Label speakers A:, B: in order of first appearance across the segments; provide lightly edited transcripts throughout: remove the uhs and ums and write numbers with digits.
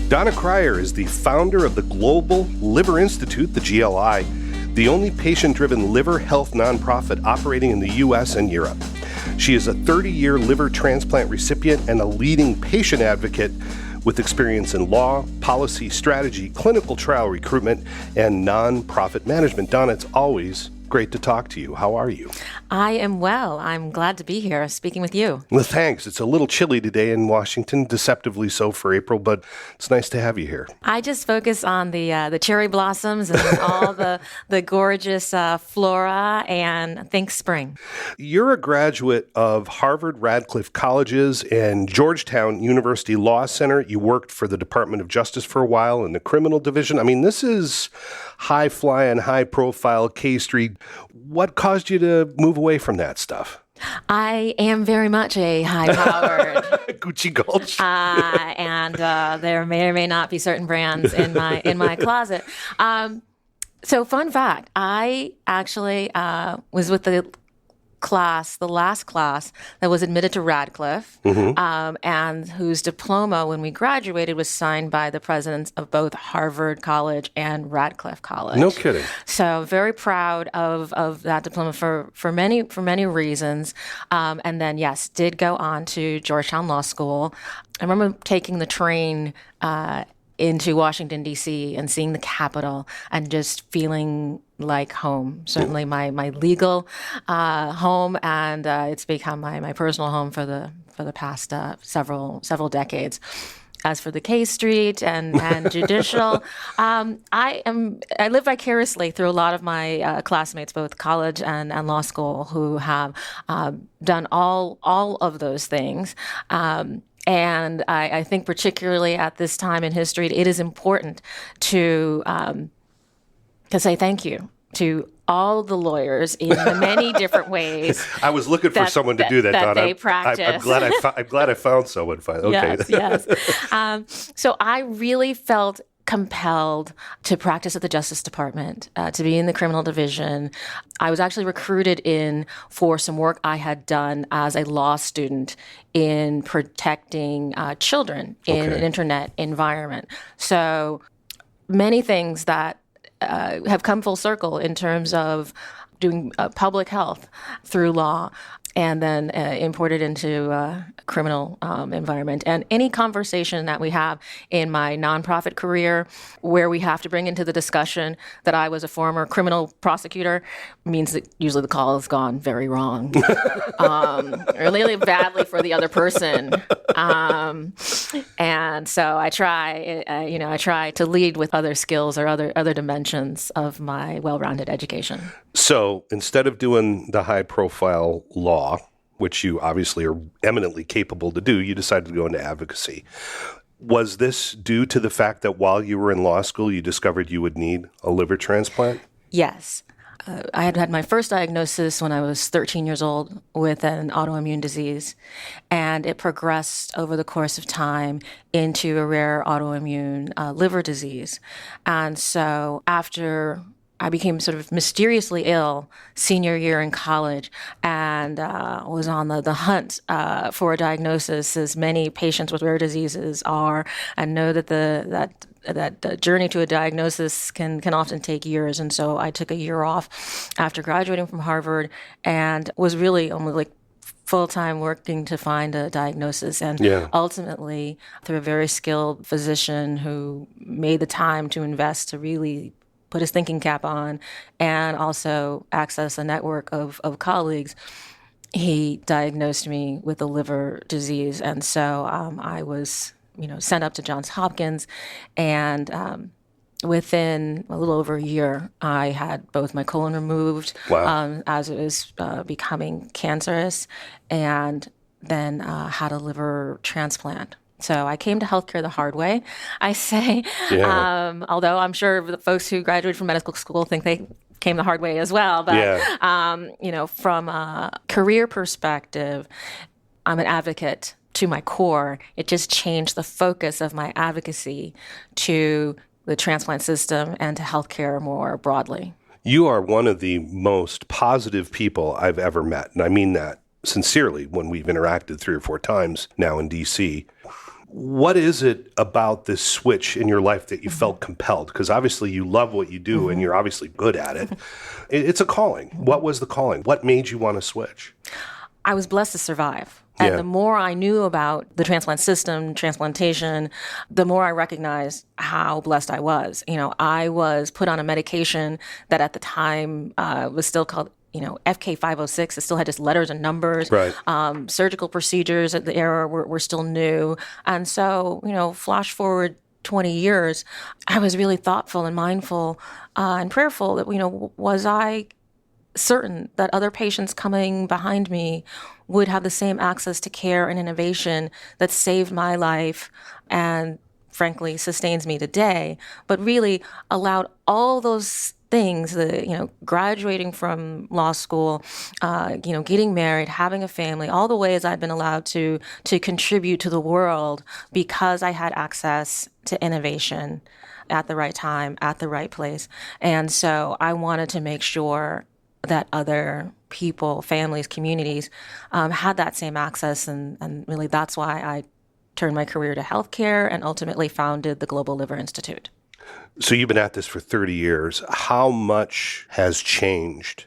A: Donna Cryer is the founder of the Global Liver Institute, the GLI, the only patient-driven liver health nonprofit operating in the U.S. and Europe. She is a 30-year liver transplant recipient and a leading patient advocate with experience in law, policy, strategy, clinical trial recruitment, and nonprofit management. Donna, it's always great to talk to you. How are you?
B: I am well. I'm glad to be here speaking with you.
A: Well, thanks. It's a little chilly today in Washington, deceptively so for April, but it's nice to have you here.
B: I just focus on the cherry blossoms and all the gorgeous flora, and think spring.
A: You're a graduate of Harvard Radcliffe Colleges and Georgetown University Law Center. You worked for the Department of Justice for a while in the criminal division. I mean, this is high-flying, high-profile K Street. What caused you to move away from that stuff?
B: I am very much a high-powered
A: Gucci Gulch.
B: and there may or may not be certain brands in my closet. So, fun fact: I actually was with the last class that was admitted to Radcliffe, and whose diploma, when we graduated, was signed by the presidents of both Harvard College and Radcliffe College.
A: No kidding.
B: So very proud of that diploma for many reasons. And then, yes, did go on to Georgetown Law School. I remember taking the train into Washington, D.C. and seeing the Capitol and just feeling like home. Certainly my legal home, and it's become my personal home for the past several decades. As for the K Street and judicial, I live vicariously through a lot of my classmates, both college and law school, who have done all of those things. And I think particularly at this time in history, it is important to say thank you to all the lawyers in the many different ways.
A: I was looking for someone to do that, Donna.
B: They practice.
A: I'm glad I found someone. Okay.
B: Yes. So I really felt compelled to practice at the Justice Department, to be in the criminal division. I was actually recruited in for some work I had done as a law student in protecting children in an internet environment. So many things that have come full circle in terms of doing public health through law, and then imported into criminal environment. And any conversation that we have in my nonprofit career where we have to bring into the discussion that I was a former criminal prosecutor means that usually the call has gone very wrong, really badly for the other person. And so I try to lead with other skills or other dimensions of my well-rounded education.
A: So instead of doing the high-profile law, which you obviously are eminently capable to do, you decided to go into advocacy. Was this due to the fact that while you were in law school, you discovered you would need a liver transplant?
B: Yes. I had my first diagnosis when I was 13 years old with an autoimmune disease, and it progressed over the course of time into a rare autoimmune liver disease. And so after I became sort of mysteriously ill senior year in college, and was on the hunt for a diagnosis, as many patients with rare diseases are, and know that the journey to a diagnosis can often take years. And so I took a year off after graduating from Harvard and was really almost like full-time working to find a diagnosis. And ultimately, through a very skilled physician who made the time to invest to really put his thinking cap on and also access a network of colleagues, he diagnosed me with a liver disease. And so I was sent up to Johns Hopkins, and within a little over a year, I had both my colon removed as it was becoming cancerous, and then had a liver transplant. So I came to healthcare the hard way, I say, although I'm sure the folks who graduated from medical school think they came the hard way as well. But, from a career perspective, I'm an advocate to my core. It just changed the focus of my advocacy to the transplant system and to healthcare more broadly.
A: You are one of the most positive people I've ever met, and I mean that sincerely when we've interacted 3 or 4 times now in D.C. What is it about this switch in your life that you felt compelled? Because obviously you love what you do and you're obviously good at it. It's a calling. What was the calling? What made you want to switch?
B: I was blessed to survive. And the more I knew about the transplant system, transplantation, the more I recognized how blessed I was. I was put on a medication that at the time was still called FK506. It still had just letters and numbers.
A: Right.
B: Surgical procedures at the era were still new. And so, flash forward 20 years, I was really thoughtful and mindful and prayerful that, was I certain that other patients coming behind me would have the same access to care and innovation that saved my life and, frankly, sustains me today, but really allowed all those things, graduating from law school, getting married, having a family, all the ways I've been allowed to contribute to the world because I had access to innovation at the right time, at the right place. And so I wanted to make sure that other people, families, communities had that same access. And really that's why I turned my career to healthcare and ultimately founded the Global Liver Institute.
A: So you've been at this for 30 years. How much has changed?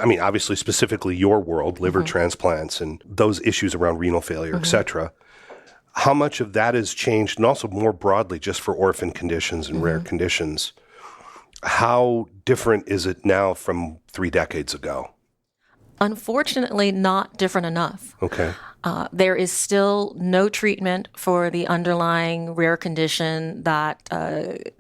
A: I mean, obviously, specifically your world, liver transplants and those issues around renal failure, et cetera. How much of that has changed? And also more broadly, just for orphan conditions and rare conditions. How different is it now from 3 decades ago?
B: Unfortunately, not different enough.
A: Okay.
B: There is still no treatment for the underlying rare condition that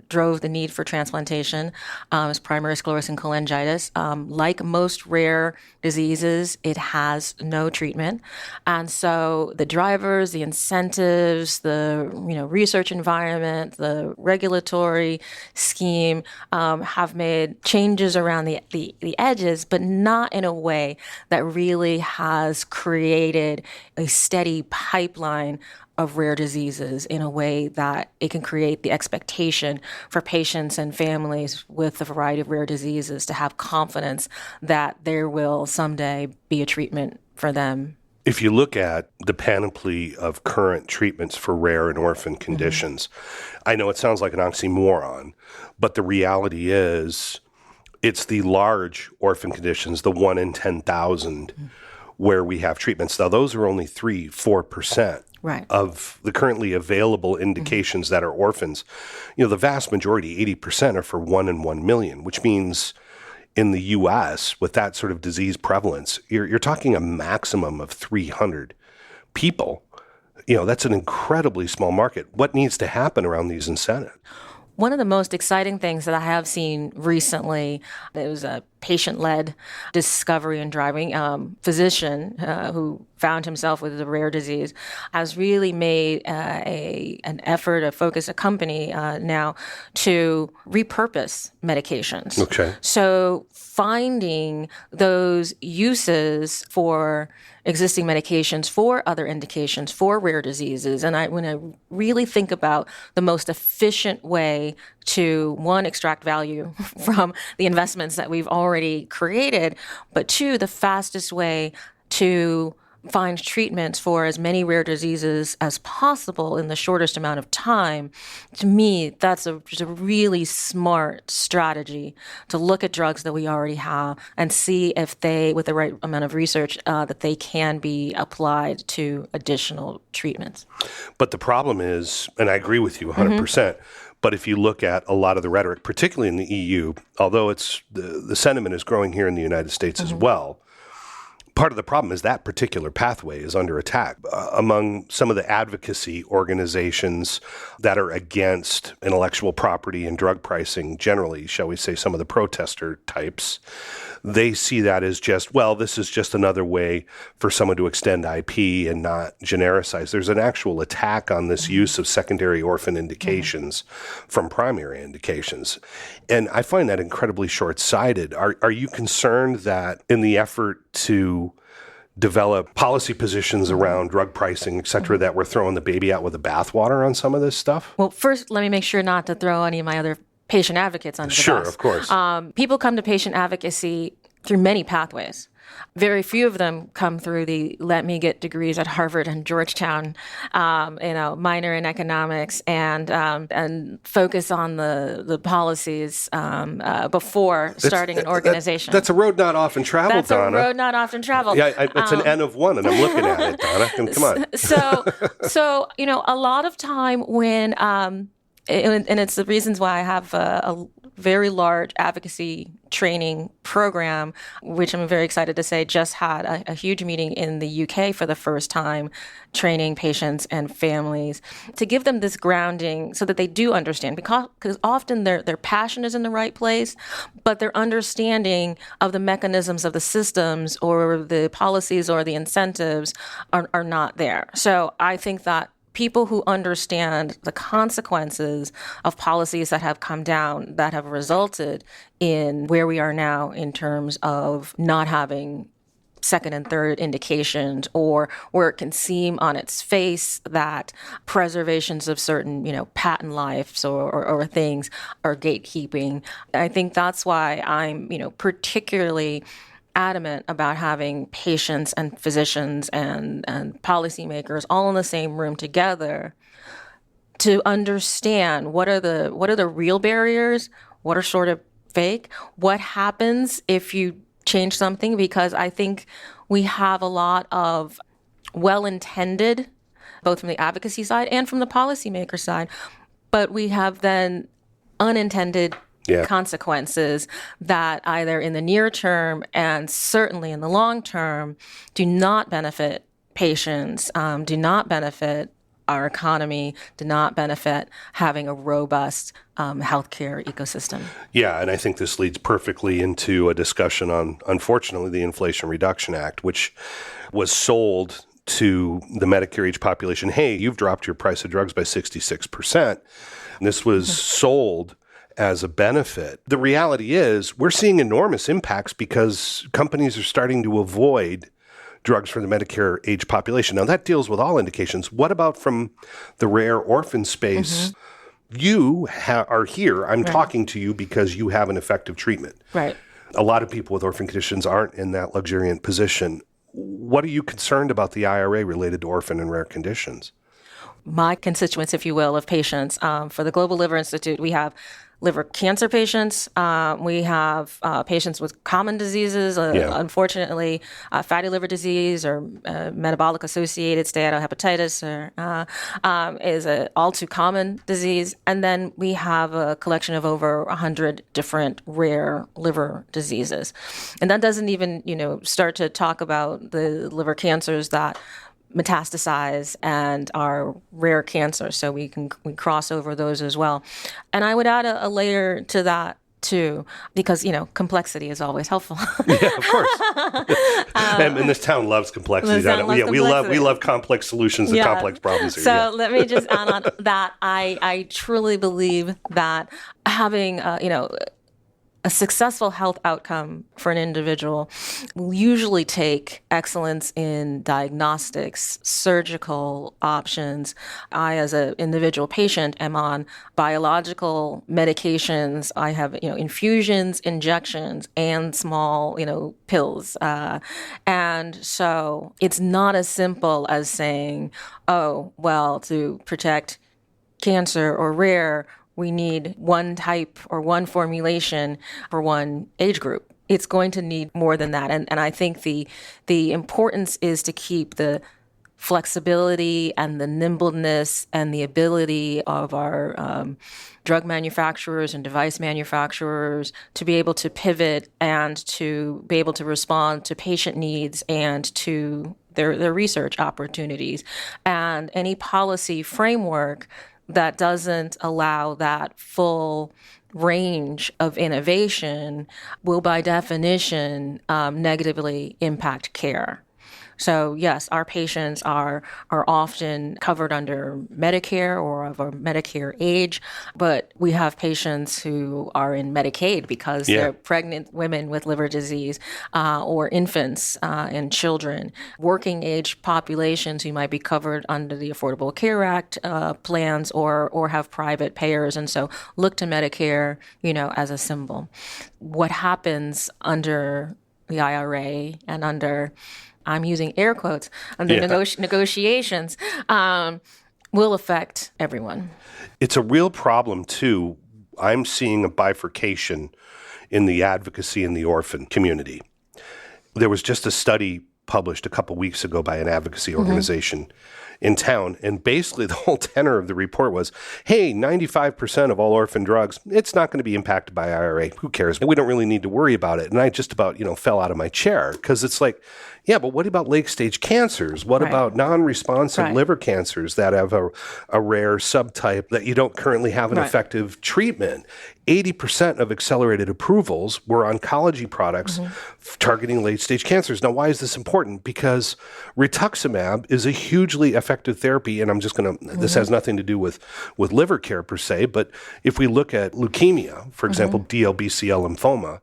B: drove the need for transplantation. It's primary sclerosing cholangitis. Like most rare diseases, it has no treatment. And so the drivers, the incentives, the research environment, the regulatory scheme have made changes around the edges, but not in a way that really has created a steady pipeline of rare diseases in a way that it can create the expectation for patients and families with a variety of rare diseases to have confidence that there will someday be a treatment for them.
A: If you look at the panoply of current treatments for rare and orphan conditions, I know it sounds like an oxymoron, but the reality is it's the large orphan conditions, the 1 in 10,000, where we have treatments. Now, those are only 3-4% of the currently available indications that are orphans. The vast majority, 80%, are for 1 in 1 million, which means in the U.S., with that sort of disease prevalence, you're talking a maximum of 300 people. That's an incredibly small market. What needs to happen around these incentives?
B: One of the most exciting things that I have seen recently, it was a patient-led discovery and driving physician who found himself with a rare disease, has really made an effort, a focus, a company now to repurpose medications.
A: Okay.
B: So finding those uses for existing medications for other indications, for rare diseases. And when I really think about the most efficient way to, one, extract value from the investments that we've already created, but two, the fastest way to find treatments for as many rare diseases as possible in the shortest amount of time, to me, that's just a really smart strategy to look at drugs that we already have and see if they, with the right amount of research, that they can be applied to additional treatments.
A: But the problem is, and I agree with you 100%, but if you look at a lot of the rhetoric, particularly in the EU, although it's the sentiment is growing here in the United States as well, part of the problem is that particular pathway is under attack among some of the advocacy organizations that are against intellectual property and drug pricing generally, shall we say, some of the protester types. They see that as just, well, this is just another way for someone to extend IP and not genericize. There's an actual attack on this use of secondary orphan indications from primary indications. And I find that incredibly short-sighted. Are you concerned that in the effort to develop policy positions around drug pricing, et cetera, that we're throwing the baby out with the bathwater on some of this stuff?
B: Well, first, let me make sure not to throw any of my other patient advocates under the bus.
A: Sure, of course.
B: People come to patient advocacy through many pathways. Very few of them come through the let me get degrees at Harvard and Georgetown, minor in economics, and focus on the policies before starting an organization.
A: That's a road not often traveled,
B: That's
A: Donna.
B: A road not often traveled.
A: Yeah, it's an N of one, and I'm looking at it, Donna. Come on.
B: So a lot of time when, and it's the reasons why I have a very large advocacy training program, which I'm very excited to say just had a huge meeting in the UK for the first time, training patients and families to give them this grounding so that they do understand, because often their passion is in the right place, but their understanding of the mechanisms of the systems or the policies or the incentives are not there. So I think that people who understand the consequences of policies that have come down, that have resulted in where we are now in terms of not having second and third indications, or where it can seem on its face that preservations of certain, patent lives or things are gatekeeping. I think that's why I'm, particularly adamant about having patients and physicians and policymakers all in the same room together to understand what are the real barriers, what are sort of fake, what happens if you change something, because I think we have a lot of well-intended, both from the advocacy side and from the policymaker side, but we have then unintended consequences that either in the near term and certainly in the long term do not benefit patients, do not benefit our economy, do not benefit having a robust healthcare ecosystem.
A: Yeah, and I think this leads perfectly into a discussion on, unfortunately, the Inflation Reduction Act, which was sold to the Medicare age population. Hey, you've dropped your price of drugs by 66%. And this was sold as a benefit. The reality is we're seeing enormous impacts because companies are starting to avoid drugs for the Medicare age population. Now, that deals with all indications. What about from the rare orphan space? Mm-hmm. You are here. I'm talking to you because you have an effective treatment.
B: Right.
A: A lot of people with orphan conditions aren't in that luxuriant position. What are you concerned about the IRA related to orphan and rare conditions?
B: My constituents, if you will, of patients, for the Global Liver Institute, we have liver cancer patients. We have patients with common diseases, unfortunately, fatty liver disease or metabolic associated steatohepatitis is an all too common disease. And then we have a collection of over 100 different rare liver diseases. And that doesn't even, start to talk about the liver cancers that metastasize and are rare cancer. So we cross over those as well. And I would add a layer to that too, because, complexity is always helpful.
A: Yeah, of course. And this town loves complexity. We love complex solutions to complex problems here.
B: So let me just add on that. I truly believe that having, a successful health outcome for an individual will usually take excellence in diagnostics, surgical options. I, as an individual patient, am on biological medications. I have, infusions, injections, and small, pills. And so it's not as simple as saying, oh, well, to protect cancer or rare, we need one type or one formulation for one age group. It's going to need more than that. And I think the importance is to keep the flexibility and the nimbleness and the ability of our drug manufacturers and device manufacturers to be able to pivot and to be able to respond to patient needs and to their research opportunities. And any policy framework that doesn't allow that full range of innovation will, by definition, negatively impact care. So yes, our patients are often covered under Medicare or of a Medicare age, but we have patients who are in Medicaid because they're pregnant women with liver disease or infants and children, working age populations who might be covered under the Affordable Care Act plans or have private payers, and so look to Medicare, as a symbol. What happens under the IRA and under, I'm using air quotes, under negotiations, will affect everyone.
A: It's a real problem, too. I'm seeing a bifurcation in the advocacy and the orphan community. There was just a study published a couple weeks ago by an advocacy organization in town, and basically the whole tenor of the report was, hey, 95% of all orphan drugs, it's not going to be impacted by IRA. Who cares? We don't really need to worry about it. And I just about, fell out of my chair, because it's like, yeah, but what about late-stage cancers? What about non-responsive liver cancers that have a rare subtype that you don't currently have an effective treatment? 80% of accelerated approvals were oncology products targeting late-stage cancers. Now, why is this important? Because rituximab is a hugely effective therapy, and I'm just going to, this has nothing to do with liver care per se, but if we look at leukemia, for example, DLBCL lymphoma,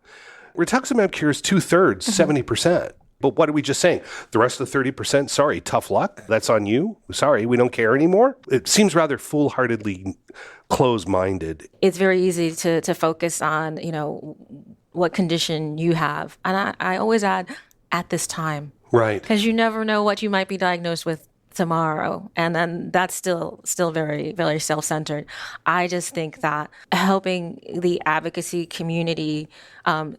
A: rituximab cures 2/3, 70%. But what are we just saying? The rest of the 30%, sorry, tough luck. That's on you. Sorry, we don't care anymore. It seems rather foolhardily close-minded.
B: It's very easy to focus on, what condition you have. And I always add, at this time.
A: Right.
B: Because you never know what you might be diagnosed with tomorrow. And then that's still very, very self-centered. I just think that helping the advocacy community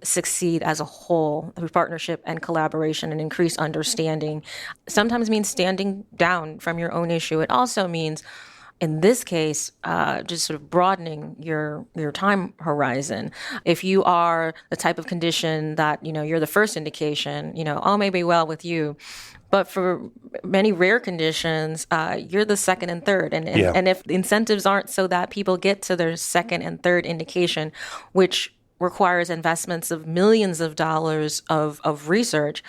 B: succeed as a whole through partnership and collaboration and increased understanding sometimes means standing down from your own issue. It also means, in this case, just sort of broadening your time horizon. If you are the type of condition that, you're the first indication, all may be well with you. But for many rare conditions, you're the second and third. And if the incentives aren't so that people get to their second and third indication, which requires investments of millions of dollars of research,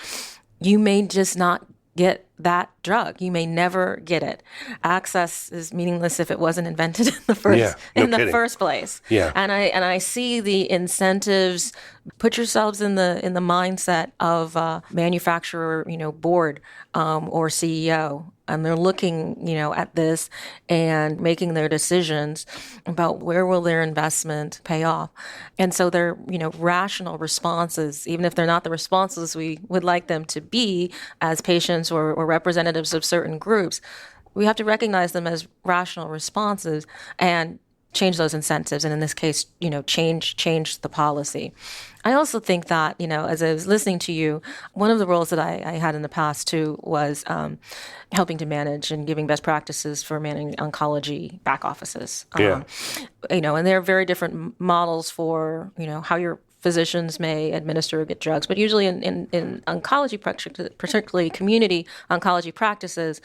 B: you may just not get that drug. You may never get it. Access is meaningless if it wasn't invented in the first place.
A: Yeah.
B: And I see the incentives. Put yourselves in the mindset of a manufacturer, board or CEO, and they're looking, at this and making their decisions about where will their investment pay off. And so they're, rational responses, even if they're not the responses we would like them to be as patients or representatives of certain groups, we have to recognize them as rational responses and change those incentives. And in this case, change the policy. I also think that, as I was listening to you, one of the roles that I had in the past too was helping to manage and giving best practices for managing oncology back offices. And there are very different models for, how your physicians may administer or get drugs. But usually in oncology, particularly community oncology practices,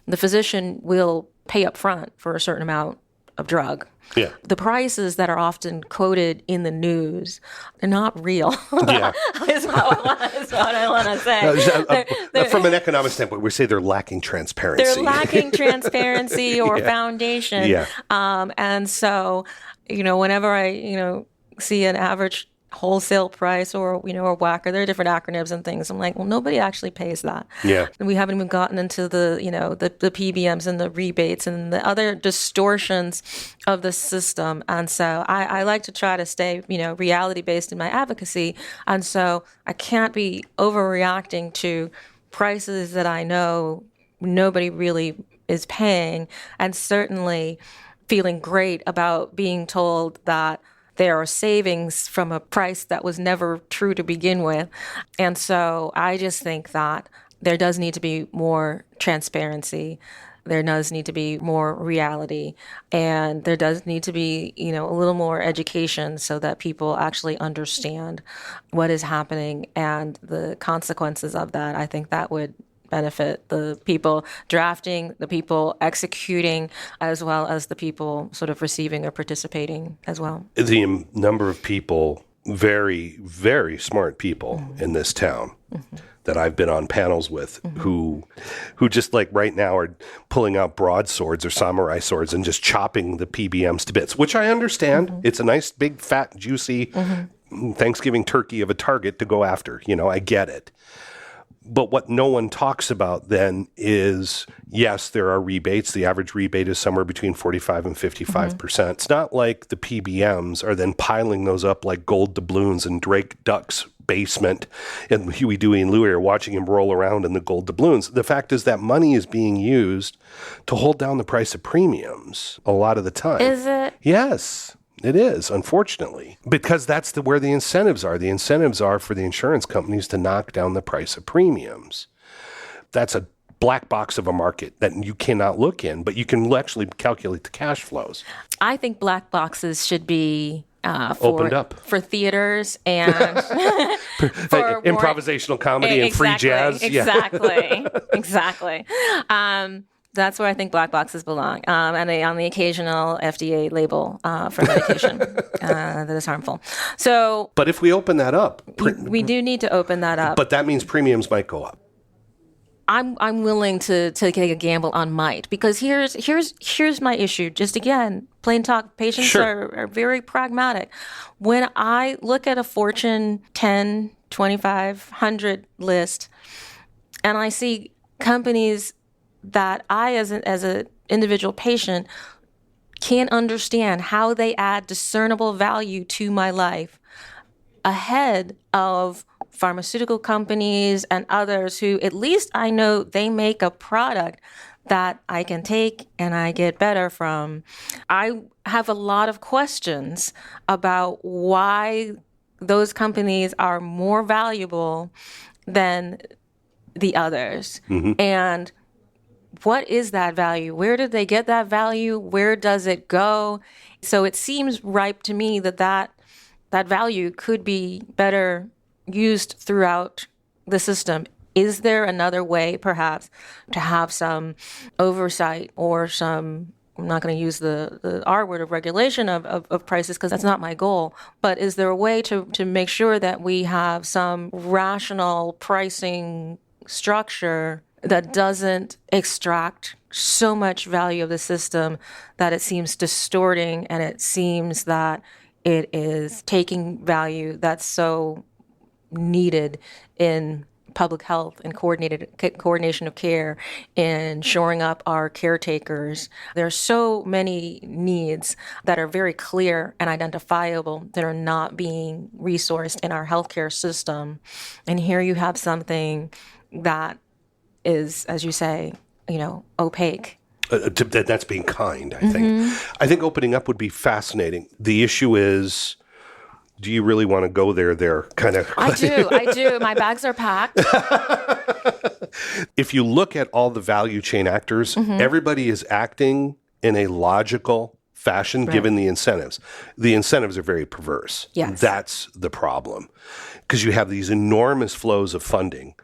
B: the physician will pay up front for a certain amount of drug.
A: Yeah.
B: The prices that are often quoted in the news, they're not real.
A: Yeah.
B: is what I want to say.
A: From an economic standpoint, we say they're lacking transparency.
B: They're lacking transparency or foundation.
A: Yeah.
B: And so, whenever I, see an average wholesale price or, or WACR, there are different acronyms and things. I'm like, well, nobody actually pays that.
A: Yeah.
B: And we haven't even gotten into the, the PBMs and the rebates and the other distortions of the system. And so I like to try to stay, reality-based in my advocacy. And so I can't be overreacting to prices that I know nobody really is paying, and certainly feeling great about being told that there are savings from a price that was never true to begin with. And so I just think that there does need to be more transparency. There does need to be more reality. And there does need to be, a little more education so that people actually understand what is happening and the consequences of that. I think that would benefit the people drafting, the people executing, as well as the people sort of receiving or participating as well.
A: The number of people, very, very smart people in this town that I've been on panels with who just like right now are pulling out broadswords or samurai swords and just chopping the PBMs to bits, which I understand. It's a nice, big, fat, juicy Thanksgiving turkey of a target to go after. I get it. But what no one talks about then is, yes, there are rebates. The average rebate is somewhere between 45 and 55%. It's not like the PBMs are then piling those up like gold doubloons in Drake Duck's basement and Huey, Dewey, and Louie are watching him roll around in the gold doubloons. The fact is that money is being used to hold down the price of premiums a lot of the time.
B: Is it?
A: Yes. It is, unfortunately, because that's where the incentives are. The incentives are for the insurance companies to knock down the price of premiums. That's a black box of a market that you cannot look in, but you can actually calculate the cash flows.
B: I think black boxes should be
A: opened up
B: for theaters and for
A: improvisational comedy and free jazz.
B: Exactly. That's where I think black boxes belong, and on the occasional FDA label for medication that is harmful. So,
A: but if we open that up,
B: we do need to open that up.
A: But that means premiums might go up.
B: I'm willing to take a gamble on might, because here's my issue. Just again, plain talk. Patients are very pragmatic. When I look at a Fortune 10, 25, 100 list, and I see companies that I, as an individual patient, can't understand how they add discernible value to my life ahead of pharmaceutical companies and others who, at least I know they make a product that I can take and I get better from. I have a lot of questions about why those companies are more valuable than the others. And what is that value? Where did they get that value? Where does it go? So it seems ripe to me that value could be better used throughout the system. Is there another way, perhaps, to have some oversight or some, I'm not going to use the R word of regulation of prices, because that's not my goal, but is there a way to make sure that we have some rational pricing structure that doesn't extract so much value of the system that it seems distorting, and it seems that it is taking value that's so needed in public health and coordination of care, in shoring up our caretakers. There are so many needs that are very clear and identifiable that are not being resourced in our healthcare system. And here you have something that is, as you say, opaque.
A: That's being kind, I think. I think opening up would be fascinating. The issue is, do you really want to go there kind of?
B: I do. My bags are packed.
A: If you look at all the value chain actors, everybody is acting in a logical fashion, given the incentives. The incentives are very perverse.
B: Yes.
A: That's the problem, because you have these enormous flows of funding.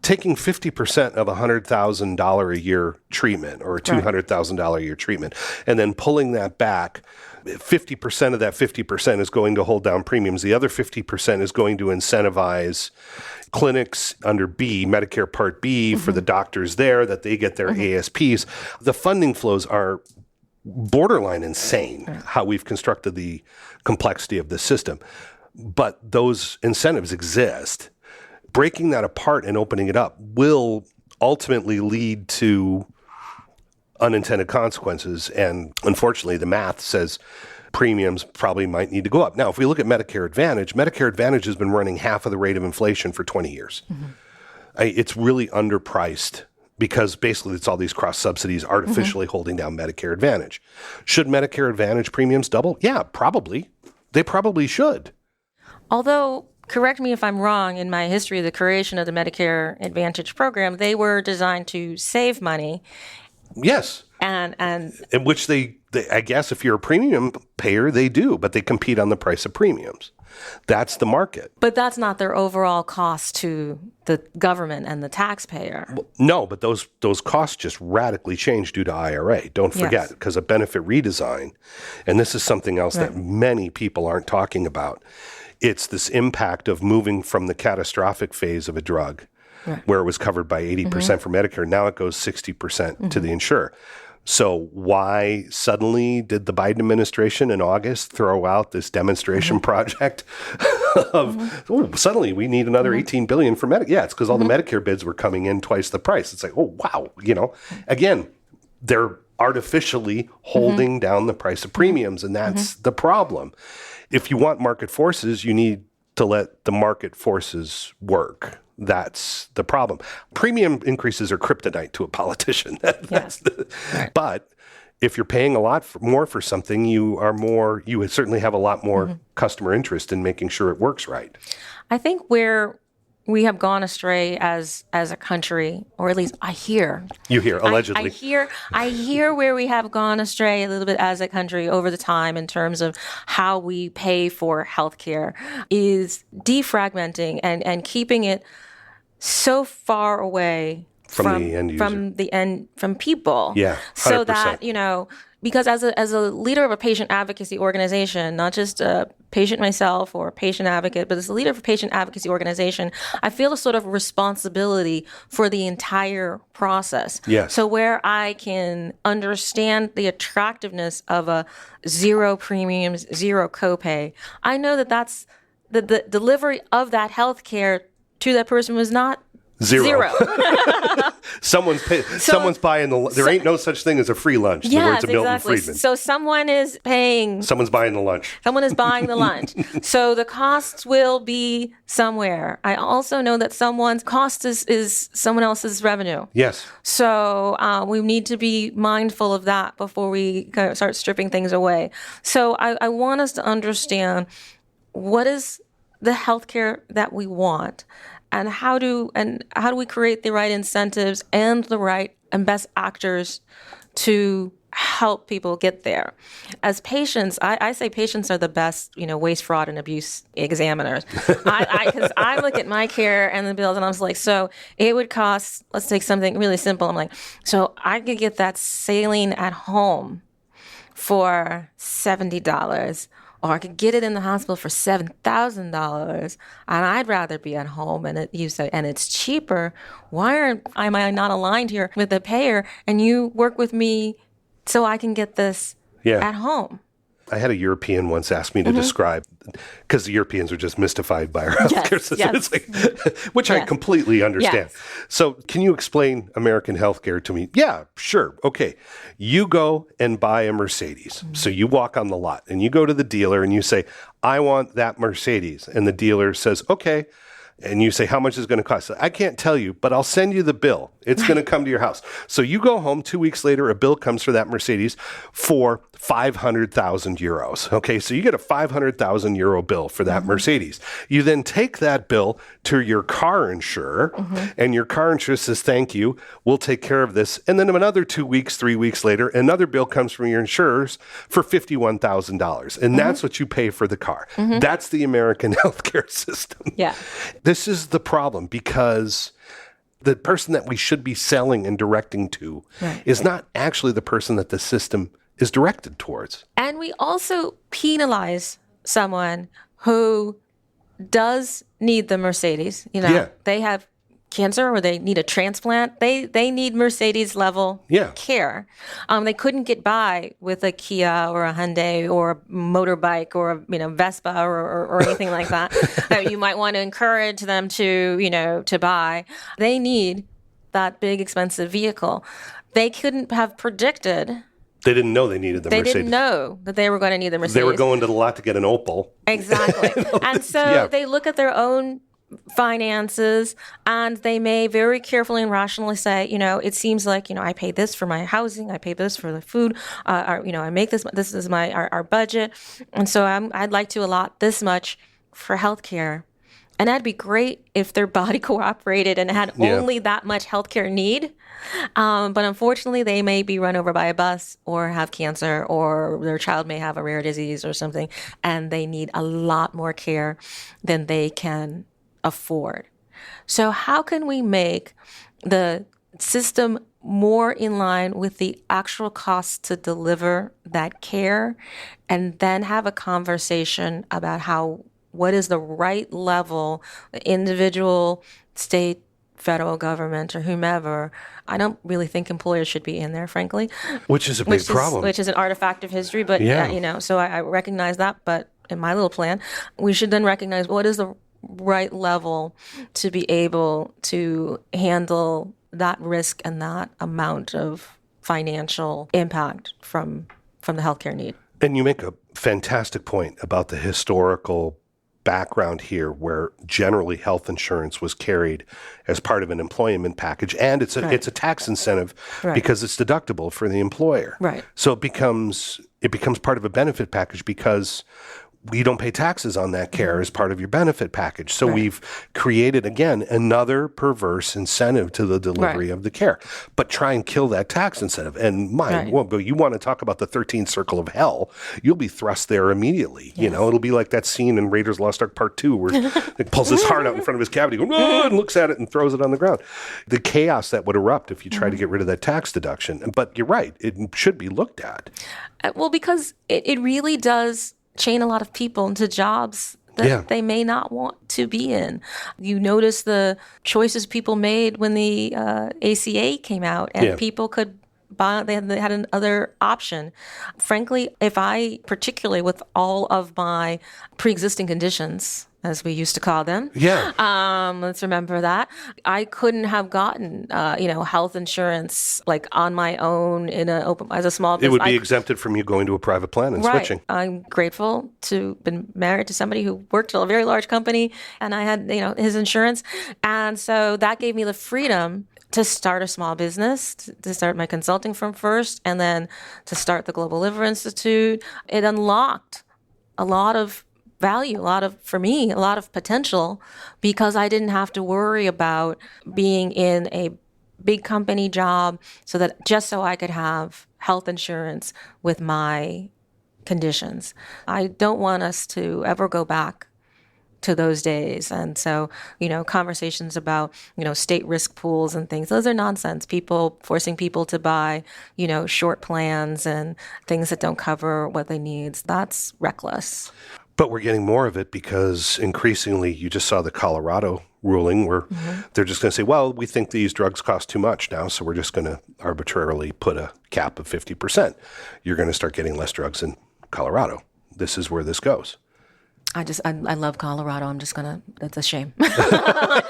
A: Taking 50% of $100,000 a year treatment or a $200,000 a year treatment, and then pulling that back, 50% of that 50% is going to hold down premiums. The other 50% is going to incentivize clinics under B, Medicare Part B, for the doctors there, that they get their ASPs. The funding flows are borderline insane, how we've constructed the complexity of the system. But those incentives exist. Breaking that apart and opening it up will ultimately lead to unintended consequences. And unfortunately, the math says premiums probably might need to go up. Now, if we look at Medicare Advantage has been running half of the rate of inflation for 20 years. It's really underpriced, because basically it's all these cross subsidies artificially holding down Medicare Advantage. Should Medicare Advantage premiums double? Yeah, probably. They probably should.
B: Although, correct me if I'm wrong, in my history of the creation of the Medicare Advantage program, they were designed to save money.
A: Yes.
B: And
A: in which they, I guess if you're a premium payer, they do, but they compete on the price of premiums. That's the market.
B: But that's not their overall cost to the government and the taxpayer.
A: Well, no, but those costs just radically change due to IRA. Don't forget, because of benefit redesign. And this is something else that many people aren't talking about. It's this impact of moving from the catastrophic phase of a drug, where it was covered by 80% for Medicare. Now it goes 60% to the insurer. So why suddenly did the Biden administration in August throw out this demonstration project of, suddenly we need another $18 billion for Medicare? Yeah, it's because all the Medicare bids were coming in twice the price. It's like, oh, wow. Again, they're artificially holding down the price of premiums, and that's the problem. If you want market forces, you need to let the market forces work. That's the problem. Premium increases are kryptonite to a politician. But if you're paying a lot more for something, you would certainly have a lot more customer interest in making sure it works right.
B: I think where we have gone astray as a country, or at least I hear.
A: You hear, allegedly.
B: I hear where we have gone astray a little bit as a country over the time in terms of how we pay for healthcare is defragmenting and keeping it so far away
A: from the end user.
B: From people.
A: Yeah, 100%.
B: So that, because as a leader of a patient advocacy organization, not just a patient myself or a patient advocate, but as a leader of a patient advocacy organization, I feel a sort of responsibility for the entire process.
A: Yes.
B: So where I can understand the attractiveness of a zero premiums, zero copay, I know that that's the delivery of that health care to that person was not zero.
A: Someone's buying there ain't no such thing as a free lunch. The words of Milton Friedman.
B: So someone is paying.
A: Someone's buying the lunch.
B: Someone is buying the lunch. So the costs will be somewhere. I also know that someone's cost is someone else's revenue.
A: Yes.
B: So we need to be mindful of that before we kind of start stripping things away. So I want us to understand what is the healthcare that we want. And how do we create the right incentives and the right and best actors to help people get there? As patients, I say patients are the best, waste, fraud, and abuse examiners. Because I look at my care and the bills, and I was like, so it would cost. Let's take something really simple. I'm like, so I could get that saline at home for $70. Or I could get it in the hospital for $7,000, and I'd rather be at home, and it's cheaper. Why am I not aligned here with the payer? And you work with me so I can get this at home.
A: I had a European once ask me to describe, because the Europeans are just mystified by our healthcare system, which I completely understand. Yes. So can you explain American healthcare to me? Yeah, sure. Okay. You go and buy a Mercedes. So you walk on the lot and you go to the dealer and you say, I want that Mercedes. And the dealer says, okay. And you say, how much is it going to cost? I can't tell you, but I'll send you the bill. It's going to come to your house. So you go home 2 weeks later, a bill comes for that Mercedes for 500,000 euros. Okay, so you get a 500,000 euro bill for that Mercedes. You then take that bill to your car insurer, and your car insurer says, thank you, we'll take care of this. And then another 2 weeks, 3 weeks later, another bill comes from your insurers for $51,000. And that's what you pay for the car. That's the American healthcare system.
B: Yeah.
A: This is the problem, because the person that we should be selling and directing to is not actually the person that the system is directed towards.
B: And we also penalize someone who does need the Mercedes. They have cancer or they need a transplant. They need Mercedes level care. They couldn't get by with a Kia or a Hyundai or a motorbike or a Vespa or anything like that that you might want to encourage them to buy. They need that big expensive vehicle. They couldn't have predicted.
A: They didn't know they needed the Mercedes.
B: They didn't know that they were going to need the Mercedes.
A: They were going to the lot to get an Opel.
B: Exactly. And so they look at their own finances, and they may very carefully and rationally say, it seems like, I pay this for my housing, I pay this for the food, I make this is our budget, and so I'd like to allot this much for healthcare. And that'd be great if their body cooperated and had only that much healthcare need. But unfortunately, they may be run over by a bus or have cancer, or their child may have a rare disease or something, and they need a lot more care than they can afford. So how can we make the system more in line with the actual costs to deliver that care, and then have a conversation about what is the right level, individual, state, federal government or whomever, I don't really think employers should be in there, frankly.
A: Which is a big problem.
B: Which is an artifact of history, but,
A: Yeah.
B: So I recognize that. But in my little plan, we should then recognize what is the right level to be able to handle that risk and that amount of financial impact from the healthcare need.
A: And you make a fantastic point about the historical background here, where generally health insurance was carried as part of an employment package, and it's a tax incentive because it's deductible for the employer.
B: Right.
A: So it becomes part of a benefit package because you don't pay taxes on that care as part of your benefit package. So we've created, again, another perverse incentive to the delivery of the care. But try and kill that tax incentive. And well, you want to talk about the 13th circle of hell, you'll be thrust there immediately. You know, it'll be like that scene in Raiders Lost Ark Part 2 where it pulls his heart out in front of his cavity, goes, "Oh," and looks at it and throws it on the ground. The chaos that would erupt if you try to get rid of that tax deduction. But you're right, it should be looked at.
B: Well, because it really does chain a lot of people into jobs that they may not want to be in. You notice the choices people made when the ACA came out, and people could buy, they had another option. Frankly, particularly with all of my pre-existing conditions, as we used to call them. Let's remember that. I couldn't have gotten, health insurance like on my own as a small business.
A: It would be exempted from you going to a private plan and switching.
B: I'm grateful to been married to somebody who worked at a very large company, and I had, his insurance. And so that gave me the freedom to start a small business, to start my consulting firm first, and then to start the Global Liver Institute. It unlocked a lot of value, a lot of potential, because I didn't have to worry about being in a big company job so I could have health insurance with my conditions. I don't want us to ever go back to those days. And so, conversations about, state risk pools and things, those are nonsense. Forcing people to buy, short plans and things that don't cover what they need, that's reckless.
A: But we're getting more of it because increasingly, you just saw the Colorado ruling where they're just going to say, well, we think these drugs cost too much now, so we're just going to arbitrarily put a cap of 50%. You're going to start getting less drugs in Colorado. This is where this goes.
B: I love Colorado. That's a shame. I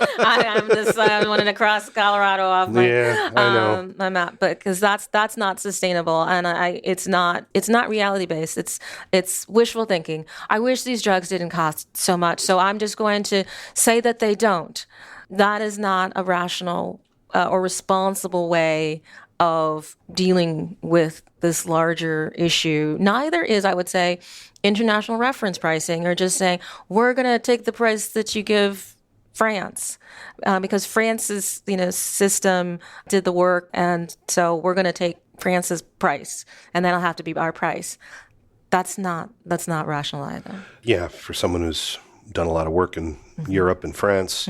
B: wanted to cross Colorado off my,
A: I know.
B: my map, but because that's not sustainable, and it's not reality based. It's wishful thinking. I wish these drugs didn't cost so much, so I'm just going to say that they don't. That is not a rational or responsible way of dealing with this larger issue. Neither is, I would say, international reference pricing, or just saying, we're going to take the price that you give France, because France's system did the work, and so we're going to take France's price, and that'll have to be our price. That's not rational either. Yeah,
A: for someone who's done a lot of work in Europe and France,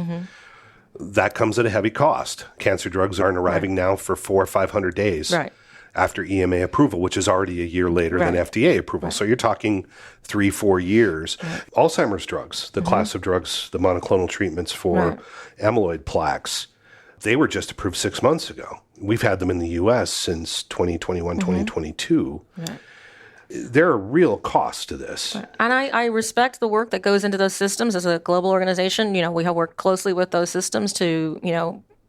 A: that comes at a heavy cost. Cancer drugs aren't arriving now for 400 or 500 days after EMA approval, which is already a year later than FDA approval. So you're talking 3-4 years. Alzheimer's drugs, the class of drugs, the monoclonal treatments for amyloid plaques, they were just approved 6 months ago. We've had them in the U.S. since 2021, 2022. There are real costs to this.
B: And I respect the work that goes into those systems as a global organization. We have worked closely with those systems to,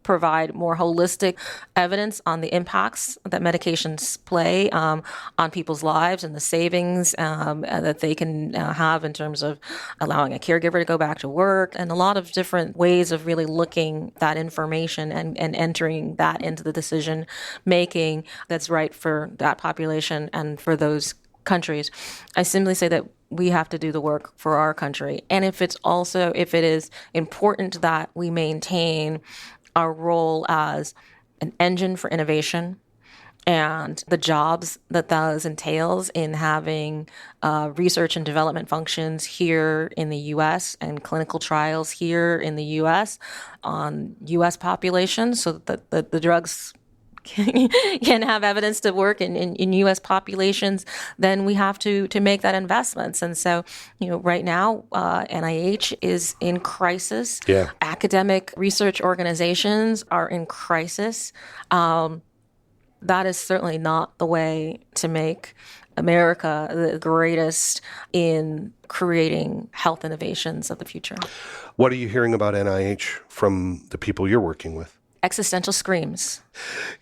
B: provide more holistic evidence on the impacts that medications play on people's lives and the savings that they can have in terms of allowing a caregiver to go back to work, and a lot of different ways of really looking that information and entering that into the decision making that's right for that population and for those countries. I simply say that we have to do the work for our country. And if it is important that we maintain our role as an engine for innovation and the jobs that entails in having research and development functions here in the U.S. and clinical trials here in the U.S. on U.S. populations, so that the drugs can have evidence to work in U.S. populations, then we have to make that investments. And so, right now, NIH is in crisis.
A: Yeah.
B: Academic research organizations are in crisis. That is certainly not the way to make America the greatest in creating health innovations of the future.
A: What are you hearing about NIH from the people you're working with?
B: Existential screams.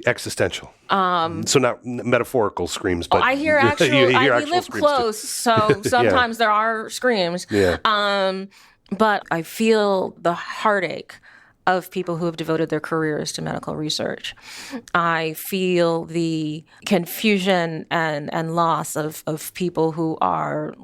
A: Existential. So not metaphorical screams, but
B: I hear actual.
A: you hear
B: we
A: actual
B: live
A: screams
B: close, so sometimes there are screams.
A: Yeah.
B: But I feel the heartache of people who have devoted their careers to medical research. I feel the confusion and loss of people who are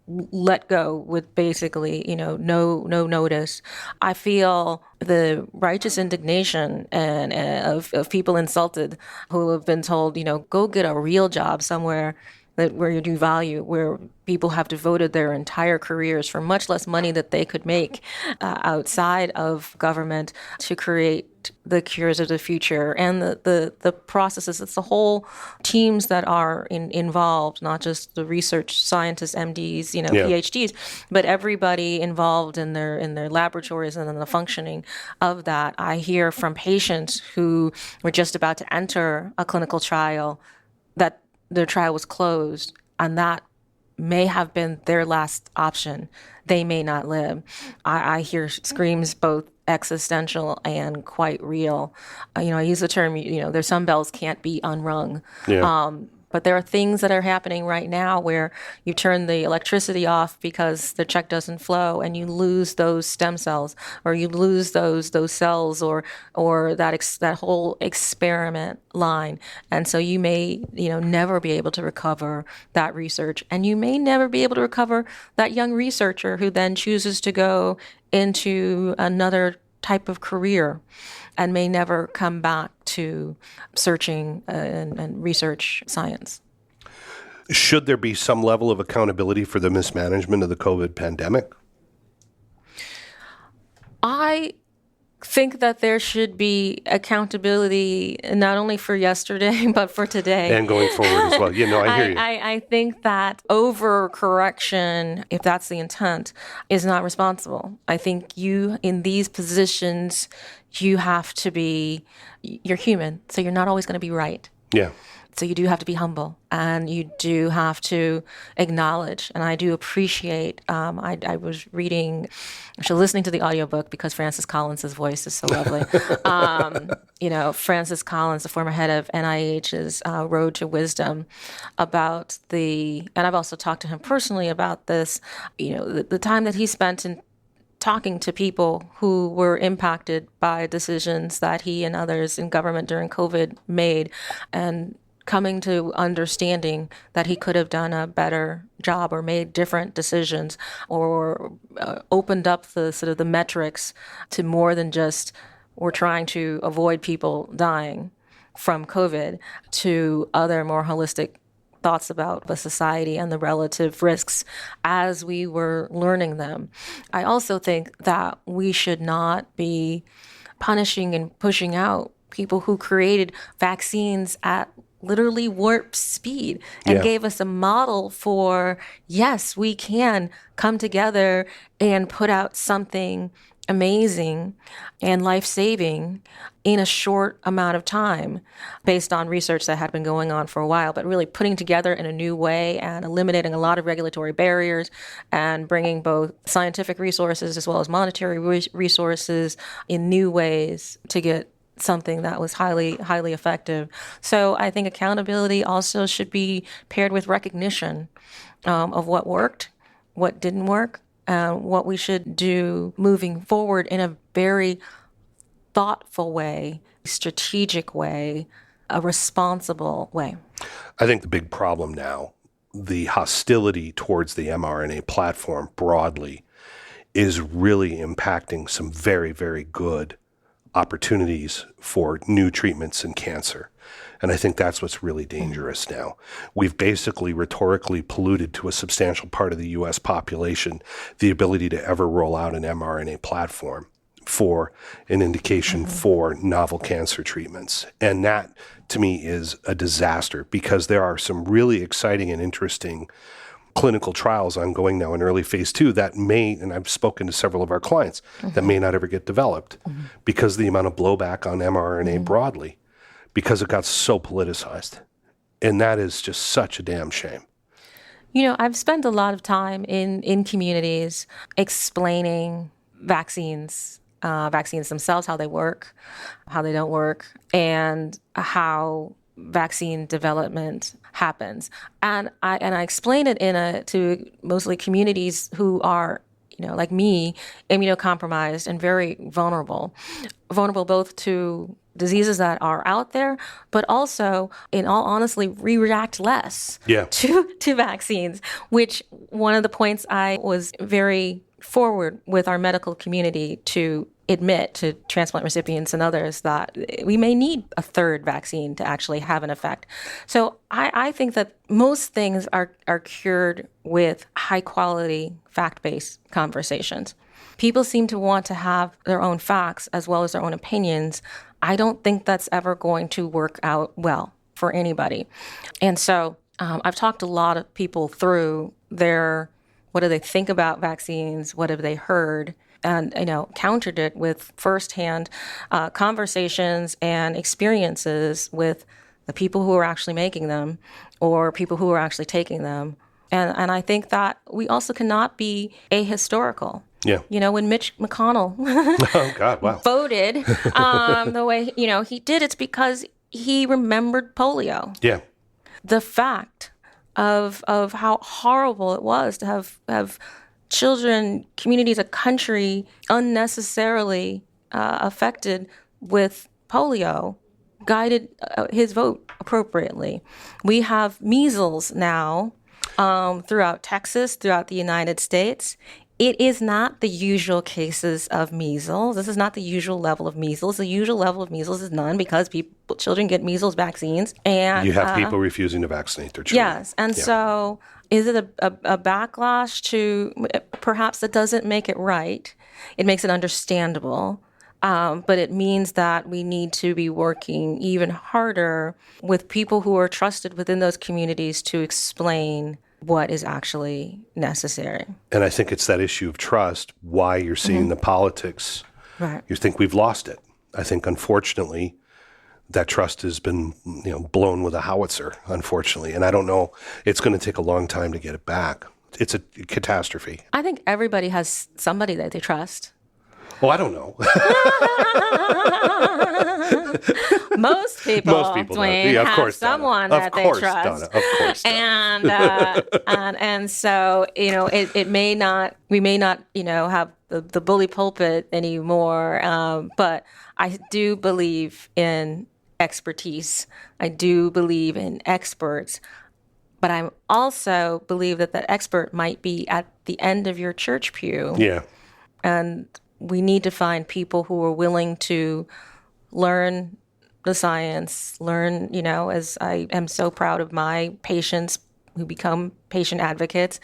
B: let go with basically, no notice. I feel the righteous indignation and of people insulted who have been told, go get a real job somewhere where you do value, where people have devoted their entire careers for much less money that they could make outside of government to create the cures of the future and the processes. It's the whole teams that are involved, not just the research scientists, MDs, PhDs, but everybody involved in their laboratories and in the functioning of that. I hear from patients who were just about to enter a clinical trial that their trial was closed, and that may have been their last option. They may not live. I hear screams both existential and quite real. I use the term, there's some bells can't be unrung.
A: Yeah.
B: But there are things that are happening right now where you turn the electricity off because the check doesn't flow, and you lose those stem cells, or you lose those cells, or that whole experiment line. And so you may never be able to recover that research, and you may never be able to recover that young researcher who then chooses to go into another type of career and may never come back to searching and research science.
A: Should there be some level of accountability for the mismanagement of the COVID pandemic?
B: I think that there should be accountability not only for yesterday, but for today.
A: And going forward as well. I hear you.
B: I think that overcorrection, if that's the intent, is not responsible. I think you, in these positions, you have to be, you're human, so you're not always going to be right.
A: Yeah.
B: So you do have to be humble, and you do have to acknowledge. And I do appreciate, I was listening to the audiobook because Francis Collins' voice is so lovely. Francis Collins, the former head of NIH's Road to Wisdom, and I've also talked to him personally about this, the time that he spent in talking to people who were impacted by decisions that he and others in government during COVID made, and coming to understanding that he could have done a better job or made different decisions, or opened up the sort of the metrics to more than just we're trying to avoid people dying from COVID, to other more holistic thoughts about the society and the relative risks as we were learning them. I also think that we should not be punishing and pushing out people who created vaccines at literally warp speed and gave us a model for, yes, we can come together and put out something amazing and life-saving in a short amount of time based on research that had been going on for a while, but really putting together in a new way and eliminating a lot of regulatory barriers and bringing both scientific resources as well as monetary resources in new ways to get something that was highly, highly effective. So I think accountability also should be paired with recognition of what worked, what didn't work, what we should do moving forward in a very thoughtful way, strategic way, a responsible way.
A: I think the big problem now, the hostility towards the mRNA platform broadly, is really impacting some very, very good opportunities for new treatments in cancer. And I think that's what's really dangerous now. We've basically rhetorically polluted to a substantial part of the U.S. population the ability to ever roll out an mRNA platform. for an indication for novel cancer treatments. And that, to me, is a disaster because there are some really exciting and interesting clinical trials ongoing now in early phase 2 that may, and I've spoken to several of our clients, that may not ever get developed because of the amount of blowback on mRNA broadly, because it got so politicized. And that is just such a damn shame.
B: I've spent a lot of time in communities explaining vaccines themselves, how they work, how they don't work, and how vaccine development happens. And I explain it to mostly communities who are, like me, immunocompromised and very vulnerable both to diseases that are out there, but also, in all honesty, react less to vaccines, which one of the points I was very forward with our medical community to admit to transplant recipients and others that we may need a third vaccine to actually have an effect. So I think that most things are cured with high-quality, fact-based conversations. People seem to want to have their own facts as well as their own opinions. I don't think that's ever going to work out well for anybody. And so I've talked a lot of people through what do they think about vaccines, what have they heard, and countered it with firsthand conversations and experiences with the people who are actually making them or people who are actually taking them. And I think that we also cannot be ahistorical.
A: Yeah.
B: When Mitch McConnell
A: oh God, wow.
B: voted the way he did, it's because he remembered polio.
A: Yeah.
B: The fact of how horrible it was to have children, communities, a country unnecessarily affected with polio guided his vote appropriately. We have measles now throughout Texas, throughout the United States. It is not the usual cases of measles. This is not the usual level of measles. The usual level of measles is none because children get measles vaccines. And
A: you have people refusing to vaccinate their children.
B: Yes. And so is it a backlash to perhaps that doesn't make it right? It makes it understandable. But it means that we need to be working even harder with people who are trusted within those communities to explain what is actually necessary.
A: And I think it's that issue of trust, why you're seeing the politics.
B: Right.
A: You think we've lost it. I think, unfortunately, that trust has been blown with a howitzer, unfortunately. And I don't know, it's going to take a long time to get it back. It's a catastrophe.
B: I think everybody has somebody that they trust.
A: Well, I don't know.
B: Most people, Duane, have someone that they trust.
A: Donna, of course,
B: Donna. And so it may not. We may not have the bully pulpit anymore. But I do believe in expertise. I do believe in experts. But I also believe that expert might be at the end of your church pew.
A: Yeah.
B: And we need to find people who are willing to learn the science, as I am so proud of my patients who become patient advocates.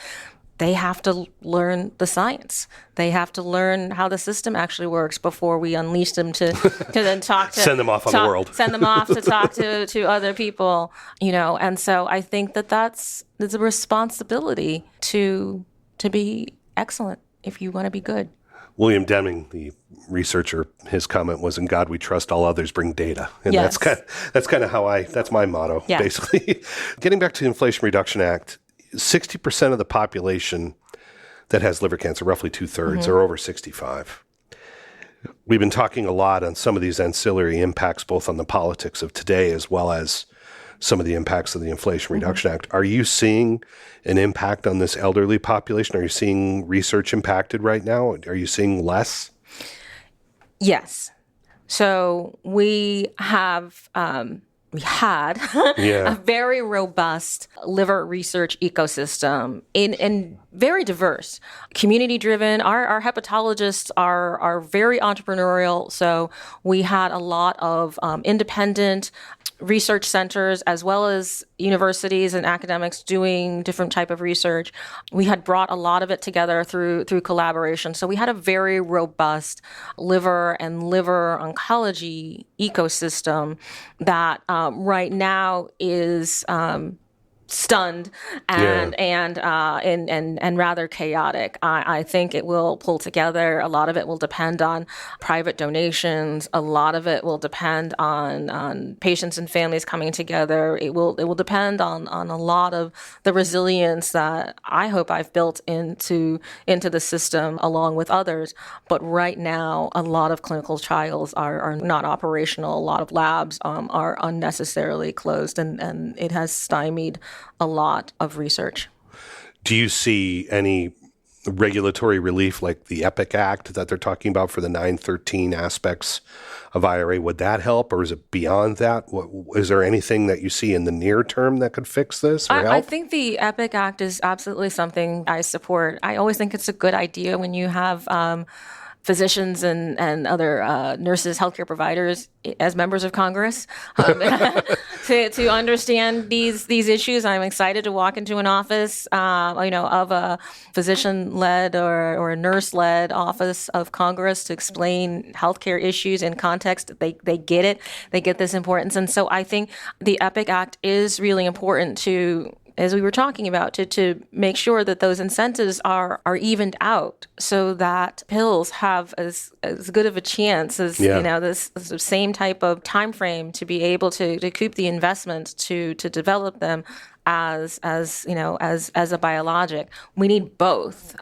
B: They have to learn the science. They have to learn how the system actually works before we unleash them to then talk to
A: send them off on the world.
B: Send them off to talk to other people, And so I think there's a responsibility to be excellent if you want to be good.
A: William Deming, the researcher, his comment was, "In God we trust, all others bring data." And
B: yes.
A: that's kind of that's my motto, basically. Getting back to the Inflation Reduction Act, 60% of the population that has liver cancer, roughly 2/3, are over 65. We've been talking a lot on some of these ancillary impacts, both on the politics of today as well as some of the impacts of the Inflation Reduction Act. Are you seeing an impact on this elderly population? Are you seeing research impacted right now? Are you seeing less?
B: Yes. So we have we had a very robust liver research ecosystem and very diverse, community-driven. Our hepatologists are very entrepreneurial, so we had a lot of independent research centers as well as universities and academics doing different type of research. We had brought a lot of it together through collaboration. So we had a very robust liver and liver oncology ecosystem that right now is stunned and rather chaotic. I think it will pull together. A lot of it will depend on private donations. A lot of it will depend on patients and families coming together. It will depend on a lot of the resilience that I hope I've built into the system along with others. But right now, a lot of clinical trials are not operational. A lot of labs are unnecessarily closed, and it has stymied a lot of research.
A: Do you see any regulatory relief like the EPIC Act that they're talking about for the 913 aspects of IRA? Would that help, or is it beyond that? Is there anything that you see in the near term that could fix this or help?
B: I think the EPIC Act is absolutely something I support. I always think it's a good idea when you have physicians and other nurses, healthcare providers as members of Congress to understand these issues. I'm excited to walk into an office, of a physician-led or a nurse-led office of Congress to explain healthcare issues in context. They get it. They get this importance. And so I think the EPIC Act is really important to, as we were talking about, to make sure that those incentives are evened out so that pills have as good of a chance as this same type of time frame to be able to recoup the investment to develop them as a biologic. We need both.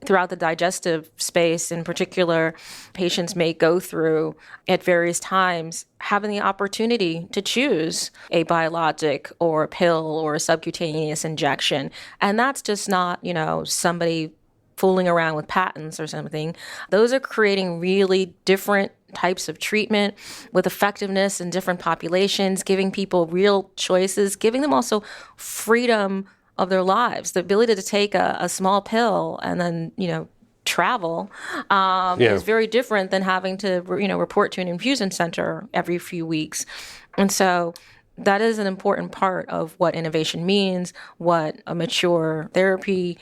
B: Throughout the digestive space in particular, patients may go through at various times having the opportunity to choose a biologic or a pill or a subcutaneous injection. And that's just not, somebody fooling around with patents or something. Those are creating really different types of treatment with effectiveness in different populations, giving people real choices, giving them also freedom of their lives. The ability to take a small pill and then, travel is very different than having to, report to an infusion center every few weeks. And so that is an important part of what innovation means, what a mature therapy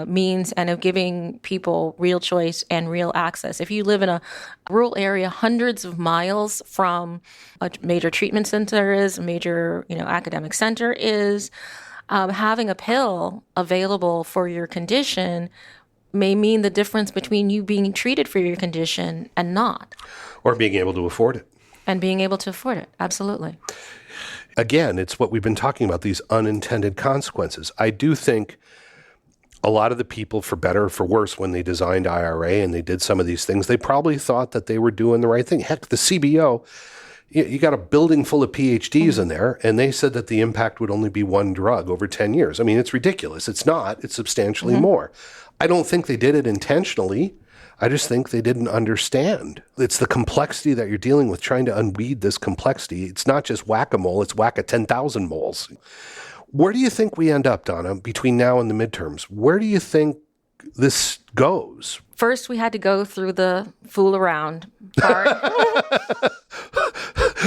B: means, and of giving people real choice and real access. If you live in a rural area hundreds of miles from a major treatment center is, a major academic center is, having a pill available for your condition may mean the difference between you being treated for your condition and not.
A: Or being able to afford it.
B: And being able to afford it, absolutely.
A: Again, it's what we've been talking about, these unintended consequences. I do think a lot of the people, for better or for worse, when they designed IRA and they did some of these things, they probably thought that they were doing the right thing. Heck, the CBO, you got a building full of PhDs in there, and they said that the impact would only be one drug over 10 years. I mean, it's ridiculous. It's not. It's substantially more. I don't think they did it intentionally. I just think they didn't understand. It's the complexity that you're dealing with, trying to unweed this complexity. It's not just whack-a-mole, it's whack at 10,000 moles. Where do you think we end up, Donna, between now and the midterms? Where do you think this goes?
B: First, we had to go through the fool around part.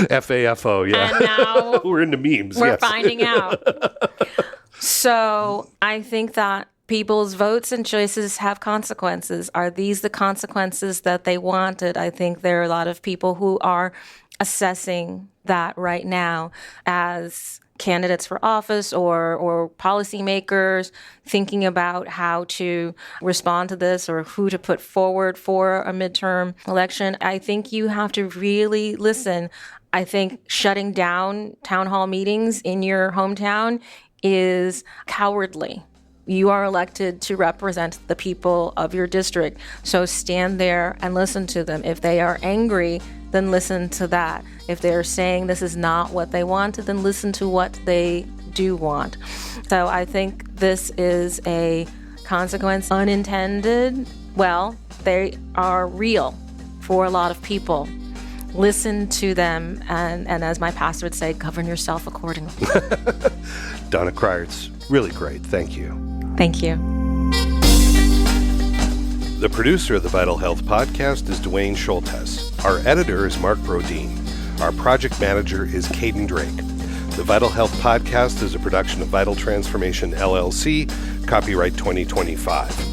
A: FAFO, yeah.
B: And now
A: we're into memes.
B: We're finding out. So I think that people's votes and choices have consequences. Are these the consequences that they wanted? I think there are a lot of people who are assessing that right now as candidates for office or policymakers thinking about how to respond to this or who to put forward for a midterm election. I think you have to really listen. I think shutting down town hall meetings in your hometown is cowardly. You are elected to represent the people of your district. So stand there and listen to them. If they are angry, then listen to that. If they're saying this is not what they wanted, then listen to what they do want. So I think this is a consequence unintended. Well, they are real for a lot of people. Listen to them, and as my pastor would say, govern yourself accordingly.
A: Donna Cryer, it's really great. Thank you.
B: Thank you.
A: The producer of the Vital Health Podcast is Duane Schulthess. Our editor is Mark Brodeen. Our project manager is Caden Drake. The Vital Health Podcast is a production of Vital Transformation, LLC, copyright 2025.